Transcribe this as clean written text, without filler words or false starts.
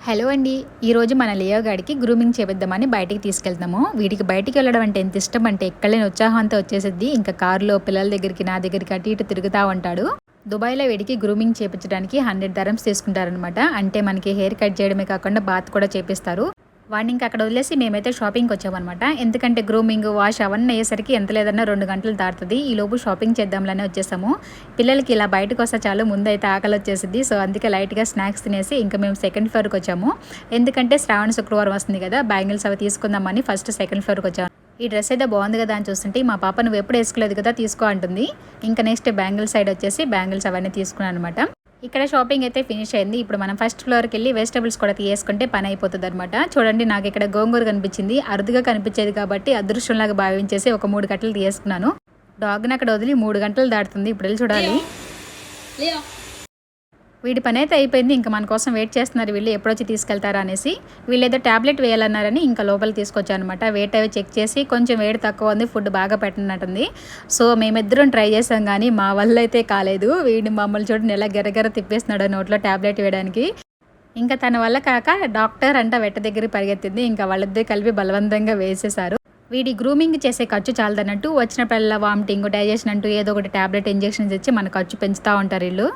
Hello అండి. ఈరోజు మన లియో గాడికి గ్రూమింగ్ చేపిద్దామని బయటికి తీసుకెళ్తాము. వీడికి బయటికి వెళ్ళడం అంటే ఎంత ఇష్టం అంటే ఎక్కడలేని ఉత్సాహంతో వచ్చేసిద్ది. ఇంకా కారులో పిల్లల దగ్గరికి నా దగ్గరికి అటు ఇటు తిరుగుతూ ఉంటాడు. దుబాయ్లో వీడికి గ్రూమింగ్ చేయించడానికి 100 dirhams తీసుకుంటారనమాట. అంటే మనకి హెయిర్ కట్ చేయడమే కాకుండా బాత్ కూడా చేపిస్తారు. వాడిని ఇంకా అక్కడ వదిలేసి మేమైతే షాపింగ్కి వచ్చామన్నమాట. ఎందుకంటే గ్రూమింగ్, వాష్ అవన్నీ అయ్యేసరికి ఎంత లేదన్నా 2 గంటలు దాటుతుంది. ఈలోపు షాపింగ్ చేద్దాంలనే వచ్చేసాము. పిల్లలకి ఇలా బయటకు వస్తే చాలు ముందైతే ఆకలి వచ్చేసింది. సో అందుకే లైట్గా స్నాక్స్ తినేసి ఇంకా మేము సెకండ్ ఫ్లోర్కి వచ్చాము. ఎందుకంటే శ్రావణ శుక్రవారం వస్తుంది కదా, బ్యాంగిల్స్ అవి తీసుకుందామని ఫస్ట్ సెకండ్ ఫ్లోర్కి వచ్చాము. ఈ డ్రెస్ అయితే బాగుంది కదా అని చూస్తుంటే మా పాప నువ్వు ఎప్పుడు వేసుకోలేదు కదా తీసుకో అంటుంది. ఇంకా నెక్స్ట్ బ్యాంగిల్ సైడ్ వచ్చేసి బ్యాంగిల్స్ అవన్నీ తీసుకున్నాను అనమాట. ఇక్కడ షాపింగ్ అయితే ఫినిష్ అయింది. ఇప్పుడు మనం ఫస్ట్ ఫ్లోర్కి వెళ్ళి వెజిటబుల్స్ కూడా తీసుకుంటే పని అయిపోతుంది అనమాట. చూడండి, నాకు ఇక్కడ గోంగూర కనిపించింది. అరుదుగా కనిపించేది కాబట్టి అదృష్టంలాగా భావించేసి ఒక 3 కట్టలు తీసుకున్నాను. డాగ్ని అక్కడ వదిలి 3 గంటలు దాటుతుంది. ఇప్పుడు వెళ్ళి చూడాలి. వీడి పని అయితే అయిపోయింది. ఇంకా మన కోసం వెయిట్ చేస్తున్నారు వీళ్ళు ఎప్పుడొచ్చి తీసుకెళ్తారా అనేసి. వీళ్ళు ఏదో ట్యాబ్లెట్ వేయాలన్నారని ఇంకా లోపలికి తీసుకొచ్చానమాట. వెయిట్ అవి చెక్ చేసి కొంచెం వేడి తక్కువ ఉంది, ఫుడ్ బాగా పెట్టినట్టుంది. సో మేమిద్దరం ట్రై చేసాం కానీ మా వల్ల అయితే కాలేదు. వీడిని మమ్మల్ని చూడండి ఎలా గెరగెర తిప్పేస్తున్నాడు నోట్లో ట్యాబ్లెట్ వేయడానికి. ఇంకా తన వల్ల కాక డాక్టర్ అంట వెట్ట దగ్గరికి పరిగెత్తింది. ఇంకా వాళ్ళిద్దరు కలిపి బలవంతంగా వేసేశారు. వీడి గ్రూమింగ్ చేసే ఖర్చు చాలదన్నట్టు వచ్చినప్పుడల్లా వామిటింగ్, డైజెషన్ అంటూ ఏదో ఒకటి ట్యాబ్లెట్ ఇంజెక్షన్స్ ఇచ్చి మన ఖర్చు పెంచుతూ ఉంటారు వీళ్ళు.